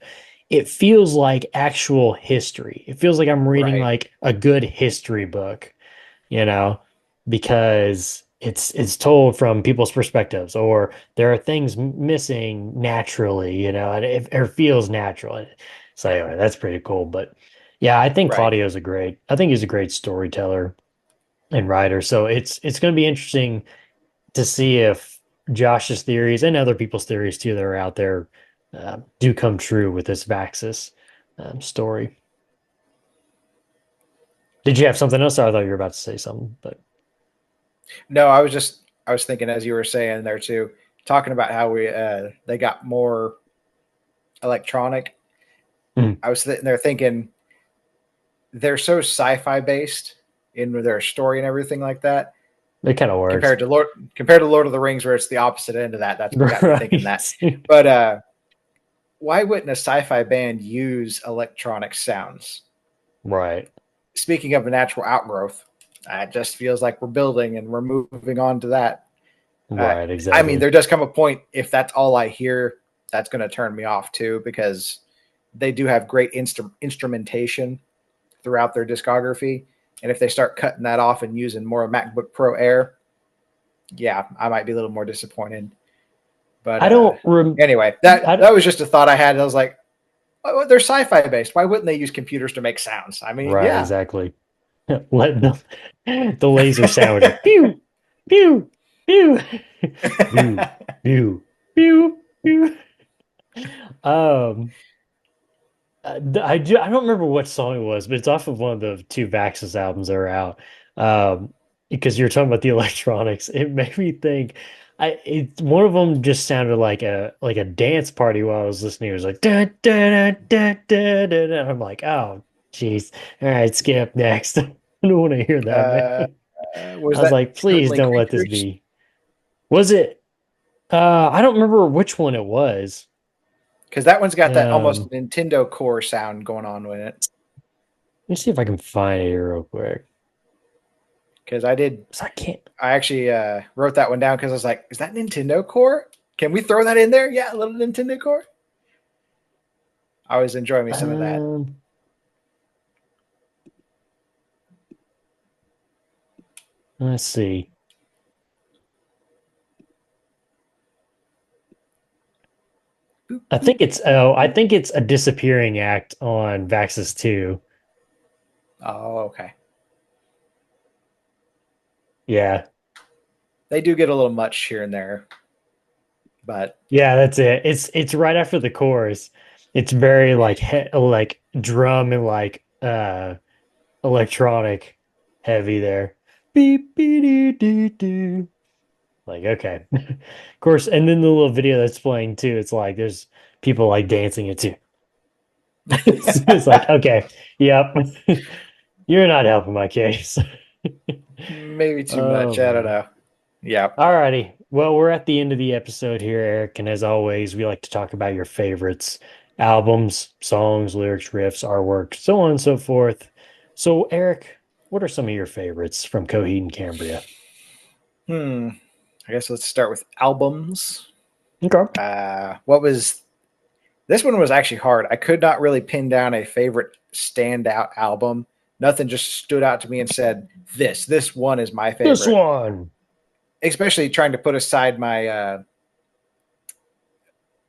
It feels like actual history. It feels like I'm reading
right.
like a good history book, you know, because it's told from people's perspectives, or there are things missing naturally, and it feels natural. So anyway, that's pretty cool. But yeah,
Right.
I think he's a great storyteller and writer. So it's going to be interesting to see if Josh's theories and other people's theories too that are out there do come true with this Vaxis story. Did you have something else? I thought you were about to say something, but
No, I was thinking as you were saying there too, talking about how they got more electronic.
Mhm.
I was sitting there thinking they're so sci-fi based in their story and everything like that
it kind of works.
compared to Lord of the Rings, where it's the opposite end of that. That's what got me thinking that.
Right.
But why wouldn't a sci-fi band use electronic sounds?
Right.
Speaking of a natural outgrowth, it just feels like we're building and we're moving on to that.
Right.
I
Exactly.
mean, there does come a point if that's all I hear, that's going to turn me off too, because they do have great instrumentation throughout their discography. And if they start cutting that off and using more MacBook Pro Air, yeah, I might be a little more disappointed. But
I don't.
anyway, that was just a thought I had. I was like, oh, they're sci-fi based. Why wouldn't they use computers to make sounds? I mean,
Right.
yeah.
Exactly. Let the laser sound. Pew, pew, pew, pew, pew, pew, pew. Um, I don't remember what song it was, but it's off of one of the two Vaxxus albums that are out. Because you're talking about the electronics, it made me think. One of them just sounded like a dance party while I was listening. It was like da da da da da da. Da. I'm like, oh, jeez. All right, skip next. I don't want to hear that, man.
Was
I was
that
like, please
Heavenly
don't let this
Creatures?
be. Was it? I don't remember which one it was.
Because that one's got that almost
Um,
Nintendo core sound going on with it.
let me see if I can find it here real quick.
Because
'Cause I can't.
I actually wrote that one down because I was like, is that Nintendo core? Can we throw that in there? Yeah, a little Nintendo core. I was enjoying me some of that.
Let's see. I think it's a disappearing act on Vaxxus 2.
Oh, okay.
Yeah.
They do get a little much here and there, but
Yeah, that's it. It's right after the chorus. It's very like drum and like electronic heavy there. Beep beep doo doo doo. Like, okay. Of course, and then the little video that's playing too, it's like there's people like dancing it too. It's like, okay, yep. You're not helping my case.
maybe too
Oh
much. I don't
man.
know. Yeah.
Alrighty. Well, we're at the end of the episode here, Eric, and as always, we like to talk about your favorites, albums, songs, lyrics, riffs, artwork, so on and so forth. So, Eric, what are some of your favorites from Coheed and Cambria?
I guess let's start with albums.
Okay.
What was this one was actually hard. I could not really pin down a favorite standout album. Nothing just stood out to me and said, this one is my
This
favorite.
one.
Especially trying to put aside my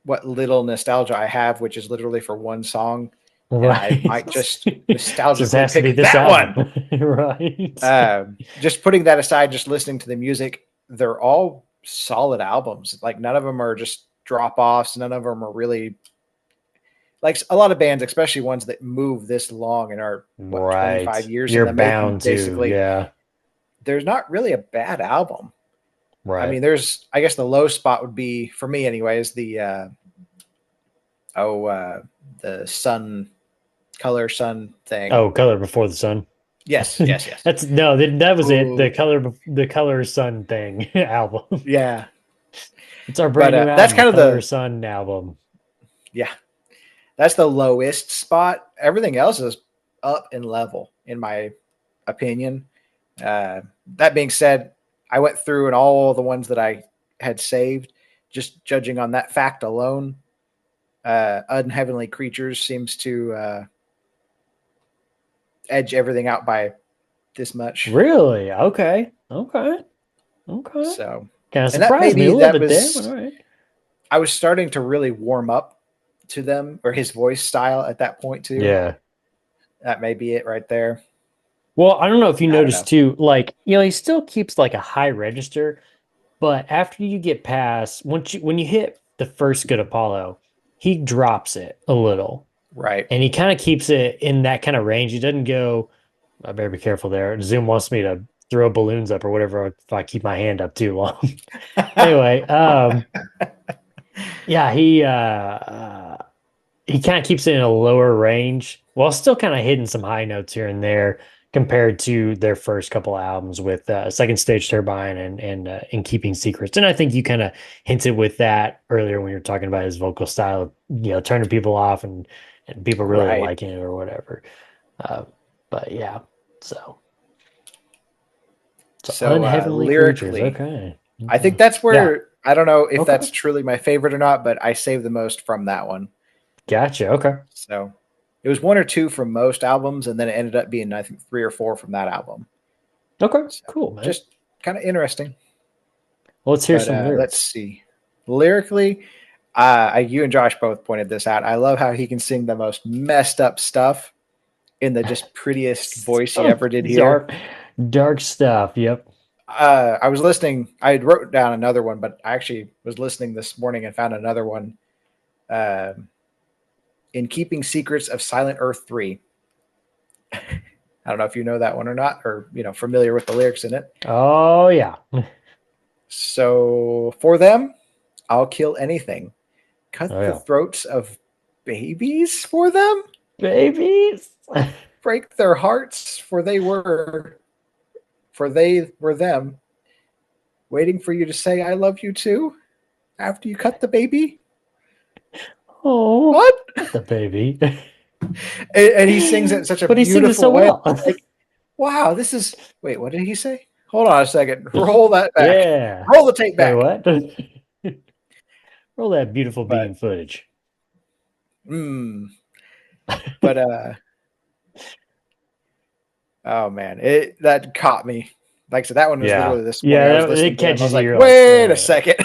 what little nostalgia I have, which is literally for one song. And I
Right.
might just
Just
nostalgically
has to be
pick
this
that one.
album. Right.
Just putting that aside, just listening to the music, they're all solid albums. Like none of them are just drop offs. None of them are really like a lot of bands, especially ones that move this long and are what 25
Right.
years in
You're
the making.
bound to,
Basically,
yeah.
there's not really a bad album. I
Right.
mean, I guess the low spot would be for me, anyways. The sun color sun thing.
Oh, Color Before the Sun.
Yes.
That's no, that was it.
Ooh,
The Color Sun thing album.
yeah.
It's our
But
brand new
that's
album, the
kind of
Color Sun album.
yeah, that's the lowest spot. Everything else is up and level, in my opinion. That being said, I went through and all the ones that I had saved, just judging on that fact alone. Unheavenly Creatures seems to edge everything out by this much.
Really? Okay. Okay. Okay.
So,
Kind of
and that
surprised me
maybe
a little
that
bit there, but
was
all right.
I was starting to really warm up to them or his voice style at that point too.
Yeah.
That may be it right there.
Well, I don't know if you
I don't know.
noticed too, like, he still keeps like a high register, But after you get past, when you hit the first good Apollo, he drops it a little,
Right.
and he kind of keeps it in that kind of range. He doesn't go. I better be careful there. Zoom wants me to throw balloons up or whatever if I keep my hand up too long. Anyway, yeah, he kind of keeps it in a lower range while still kind of hitting some high notes here and there compared to their first couple albums with Second Stage Turbine and In Keeping Secrets. And I think you kind of hinted with that earlier when you were talking about his vocal style, turning people off and people really
Right.
liking it or whatever. Uh, but yeah, so
So
Unheavenly Creatures.
lyrically,
Okay.
I think
Okay.
that's
Yeah.
where I don't know if
Okay.
that's truly my favorite or not, but I saved the most from that one.
Gotcha. Okay.
So it was one or two from most albums, and then it ended up being I think 3 or 4 from that album.
Okay.
So
Cool, man.
just kind of interesting.
Well, let's hear
But
some
let's
lyrics.
see. Lyrically, you and Josh both pointed this out. I love how he can sing the most messed up stuff in the just prettiest voice he
So
ever did hear.
dark, dark stuff. Yep.
I was listening. I wrote down another one, but I actually was listening this morning and found another one. In Keeping Secrets of Silent Earth 3. I don't know if you know that one or not, or familiar with the lyrics in it.
Oh yeah.
So for them, I'll kill anything.
Oh
Cut the
yeah.
throats of babies for them.
Babies.
Break their hearts, for they were them, waiting for you to say I love you too after you cut the baby.
Oh,
What?
the baby.
And he sings it in such a
But he sings it so
beautiful way.
well.
Like, wow, this is. Wait, what did he say? Hold on a second. Roll that back.
Yeah.
Roll the tape
Say
back.
what? Roll that beautiful
But
bean footage.
but oh man, that caught me. Like I said, that one was
Yeah.
literally this morning. I was
Yeah,
listening
it
to them. I
catches
was
you.
like,
You're like,
wait a second.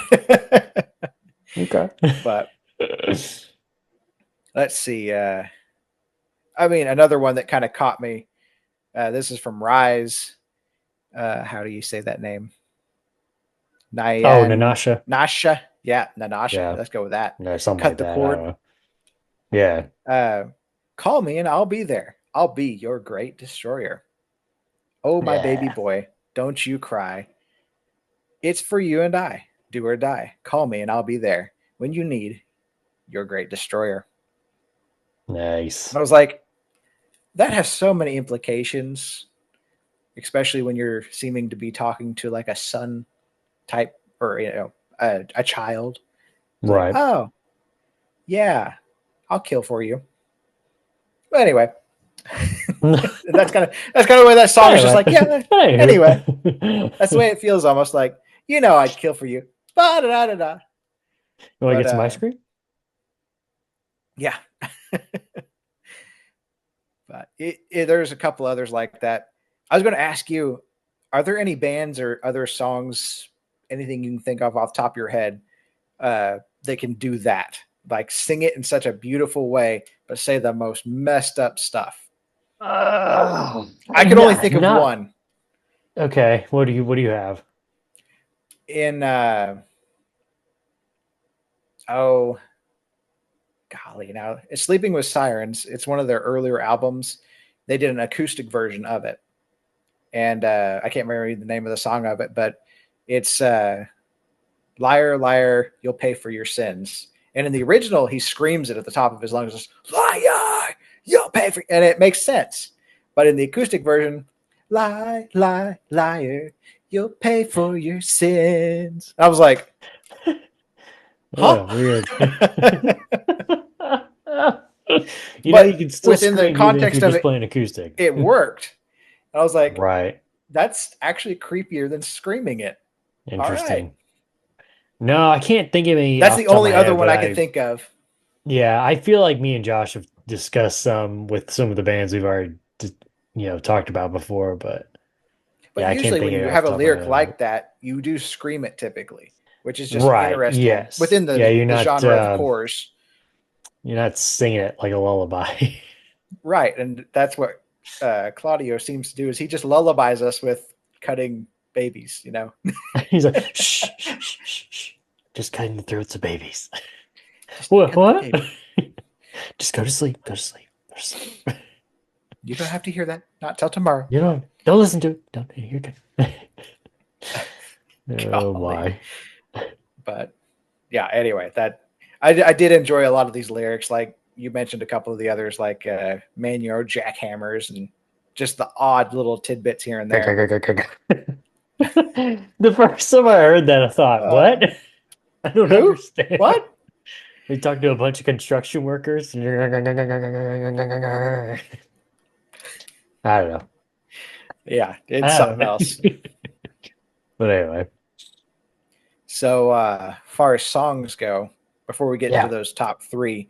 okay.
But let's see. I mean, another one that kind of caught me. This is from Rise. How do you say that name?
Oh,
Nyan
Nanasha.
Nasha. Yeah, Nanasha.
Yeah.
Let's go with that.
No, something
Cut
like
the
that. I
cord.
don't know. Yeah.
Call me and I'll be there. I'll be your great destroyer. Oh, my baby
Yeah.
boy, don't you cry. It's for you and I. Do or die. Call me and I'll be there when you need your great destroyer.
Nice.
And I was like, that has so many implications, especially when you're seeming to be talking to like a son type or a child. It's
Right.
like, oh, yeah, I'll kill for you. But anyway, that's kind of the way that song is just like, yeah. Anyway, that's the way it feels, almost like I'd kill for you. Ba da da da.
You want to
But
get some ice cream?
yeah. But there's a couple others like that. I was going to ask you, are there any bands or other songs, anything you can think of off the top of your head, that can do that? Like sing it in such a beautiful way, but say the most messed up stuff. I can only think of one.
Okay, what do you have?
In oh golly, now it's Sleeping with Sirens. It's one of their earlier albums. They did an acoustic version of it, and I can't remember the name of the song of it, but it's "Liar, Liar, You'll Pay for Your Sins." And in the original, he screams it at the top of his lungs, "Liar, you'll pay for," and it makes sense. But in the acoustic version, "Lie, lie, liar, you'll pay for your sins." I was like, huh?
Weird. You
But
can still
within the
scream even if
context
you're
of
just
it,
playing acoustic.
it worked. I was like,
Right.
that's actually creepier than screaming it.
Interesting.
All right.
No, I can't think of any.
That's
off
the
top of
only
my
other
head,
one
but
I can think of.
Yeah, I feel like me and Josh have discussed some with some of the bands we've already talked about before, but
But
yeah, I can't
usually
think
when
of
you
it off
have
the
a
top of my
lyric
head.
like that, you do scream it typically, which is just
Right.
interesting
Yes.
within
Yeah,
the genre, of course.
you're not singing it like a lullaby.
Right. And that's what Claudio seems to do is he just lullabies us with cutting babies, you know.
He's like, shh, shh, shh, shh, shh. Just cutting the throats of babies.
Just
What?
cut the
What?
baby.
Just go to sleep. Go to sleep. Go to sleep.
You don't have to hear that. Not till tomorrow.
You don't listen to it. Don't hear it. Oh
Golly.
my.
But yeah, anyway, that I did enjoy a lot of these lyrics. Like you mentioned a couple of the others, like Man, You're Jackhammers, and just the odd little tidbits here and there.
The first time I heard that, I thought, what? I don't
Who?
understand.
What?
We talked to a bunch of construction workers. I don't know.
Yeah, it's
I don't
something
know.
else.
But anyway.
So far as songs go, before we get
Yeah.
into those top three,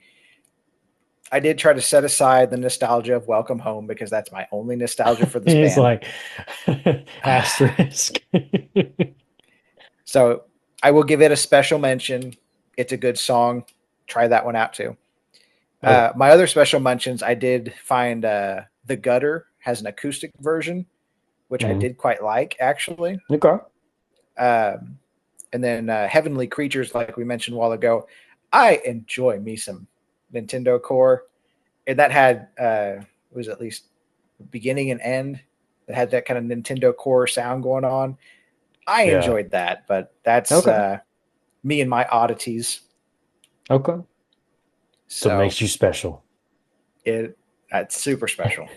I did try to set aside the nostalgia of Welcome Home because that's my only nostalgia for this
He's
band.
like, asterisk.
So I will give it a special mention. It's a good song. Try that one out too. My other special mentions, I did find The Gutter has an acoustic version, which I did quite like, actually.
Okay.
And then Heavenly Creatures, like we mentioned a while ago. I enjoy me some Nintendo Core. And that had, it was at least beginning and end. It had that kind of Nintendo Core sound going on. I enjoyed that, but that's me and my oddities.
Okay. So it
So
makes you special.
That's super special.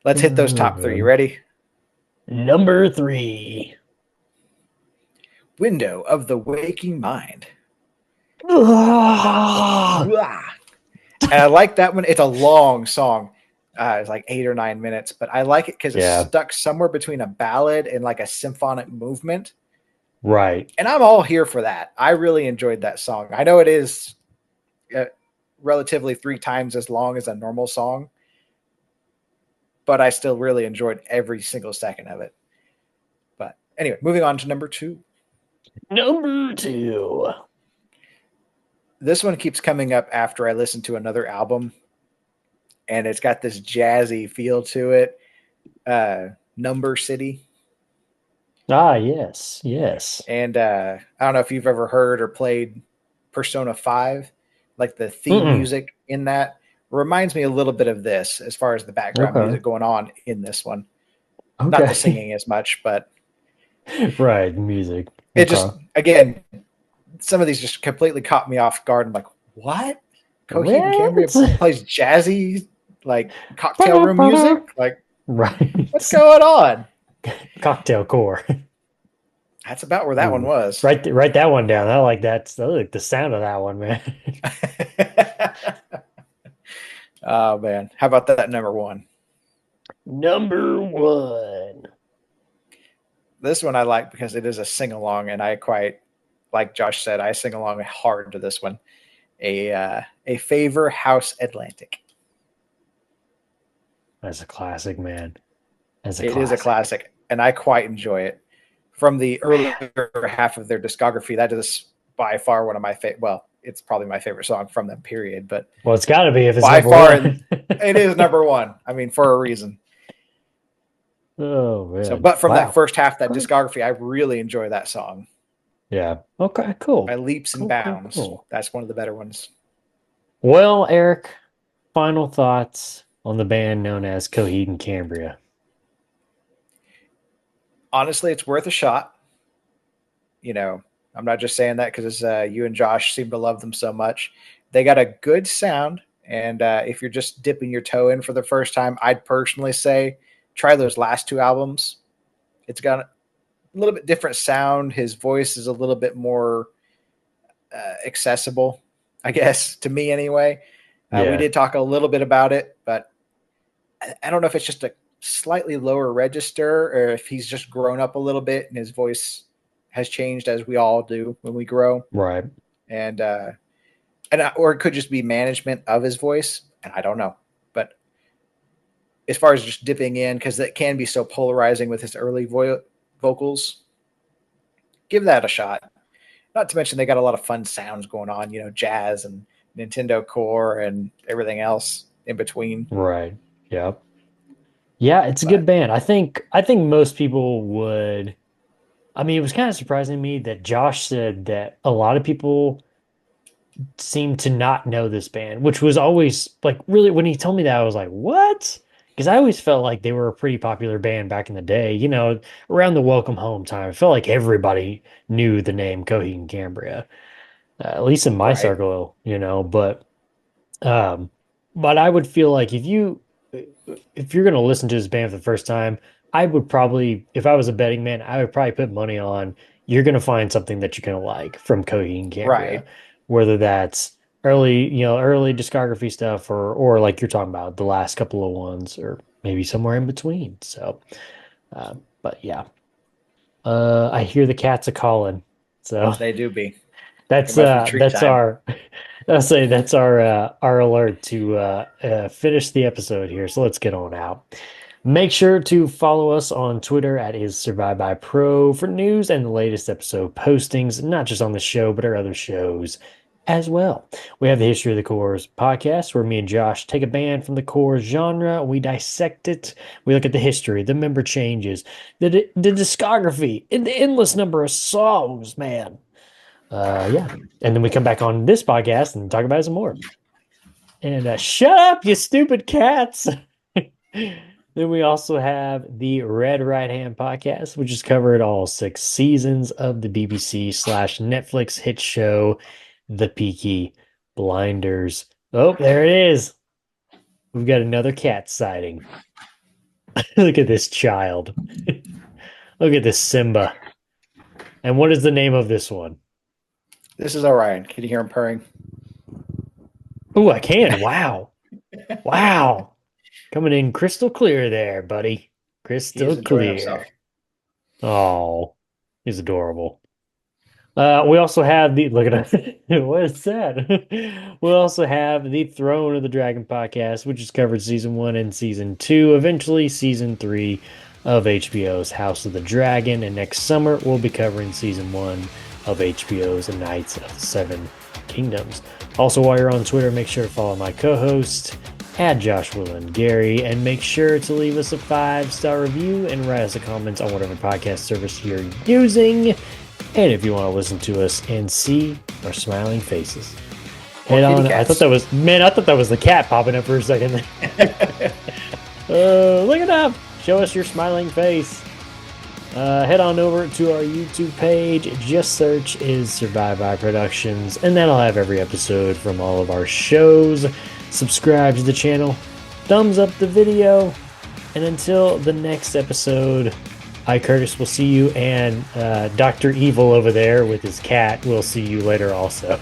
Let's hit those top three. You ready?
Number 3.
Window of the Waking Mind.
Ah!
And I like that one. It's a long song. It's like 8 or 9 minutes, but I like it because it's stuck somewhere between a ballad and like a symphonic movement.
Right.
And I'm all here for that. I really enjoyed that song. I know it is relatively 3 times as long as a normal song, but I still really enjoyed every single second of it. But anyway, moving on to number 2.
Number 2.
This one keeps coming up after I listen to another album, and it's got this jazzy feel to it. Number City.
Ah, yes, yes.
And I don't know if you've ever heard or played Persona 5, like the theme music in that reminds me a little bit of this as far as the background music going on in this one.
Okay.
Not the singing as much, but
right, music.
It just, again, some of these just completely caught me off guard. I'm like, what? Coheed and Cambria plays jazzy, like cocktail room music? Like,
right.
What's going on?
Cocktail core.
That's about where that one was.
Write that one down. I like that. I like the sound of that one, man.
Oh, man. How about that number 1?
Number 1.
This one I like because it is a sing-along, and I quite, like Josh said, I sing along hard to this one. A Favor House Atlantic.
That's a classic, man.
It is a classic, and I quite enjoy it. From the earlier half of their discography, that is by far one of my favorite. Well, it's probably my favorite song from them, period. But
it's got to be if it's
by far,
one.
It is number 1. I mean, for a reason.
Oh man!
So, but from that first half, that discography, I really enjoy that song.
Yeah. Okay. Cool.
By leaps and bounds. Cool. That's one of the better ones.
Well, Eric, final thoughts on the band known as Coheed and Cambria.
Honestly, it's worth a shot. You know, I'm not just saying that because you and Josh seem to love them so much. They got a good sound, and if you're just dipping your toe in for the first time, I'd personally say try those last 2 albums. It's got a little bit different sound. His voice is a little bit more accessible, I guess, to me anyway. We did talk a little bit about it, but I don't know if it's just a slightly lower register or if he's just grown up a little bit and his voice has changed as we all do when we grow.
Right.
And or it could just be management of his voice. And I don't know. But as far as just dipping in, because it can be so polarizing with his early vocals, give that a shot. Not to mention they got a lot of fun sounds going on, you know, jazz and Nintendo Core and everything else in between.
Right. Yep. Yeah, it's a
But
good band. I think most people would. I mean, it was kind of surprising to me that Josh said that a lot of people seem to not know this band, which was always like really when he told me that I was like, "What?" Because I always felt like they were a pretty popular band back in the day, around the Welcome Home time. I felt like everybody knew the name Coheed and Cambria, at least in my
right,
circle, um, but I would feel like if you're gonna listen to this band for the first time, I would probably, if I was a betting man, I would probably put money on you're gonna find something that you're gonna like from Coheed and Cambria,
right.
whether that's early discography stuff or like you're talking about the last couple of ones, or maybe somewhere in between. So, but yeah, I hear the cats are calling, so.
They do be. It
That's
must be treat
that's
time.
our I'll say that's our alert to finish the episode here. So let's get on out. Make sure to follow us on Twitter at is survived by pro for news and the latest episode postings, not just on the show but our other shows as well. We have the History of the Cores podcast where me and Josh take a band from the core genre, we dissect it, we look at the history, the member changes, the discography, and the endless number of songs, man. Yeah. And then we come back on this podcast and talk about it some more. And shut up, you stupid cats. Then we also have the Red Right Hand podcast, which has covered all 6 seasons of the BBC/Netflix hit show, The Peaky Blinders. Oh, there it is. We've got another cat sighting. Look at this child. Look at this Simba. And what is the name of this one?
This is Orion. Can you hear him purring?
Oh, I can. Wow. Wow. Coming in crystal clear there, buddy. Crystal clear. Oh, he's adorable. We also have the look at what is that? We also have the Throne of the Dragon podcast, which has covered season 1 and season 2, eventually season 3 of HBO's House of the Dragon, and next summer we'll be covering season 1 of HBO's Knights of the Seven Kingdoms. Also, while you're on Twitter, make sure to follow my co-host at Josh Will and Gary, and make sure to leave us a 5-star review and write us a comment on whatever podcast service you're using. And if you want to listen to us and see our smiling faces, head on. I thought that was the cat popping up for a second. Look it up. Show us your smiling face. Head on over to our YouTube page. Just search Is Survive by Productions, and that'll have every episode from all of our shows. Subscribe to the channel. Thumbs up the video. And until the next episode, I, Curtis, will see you, and Dr. Evil over there with his cat will see you later also.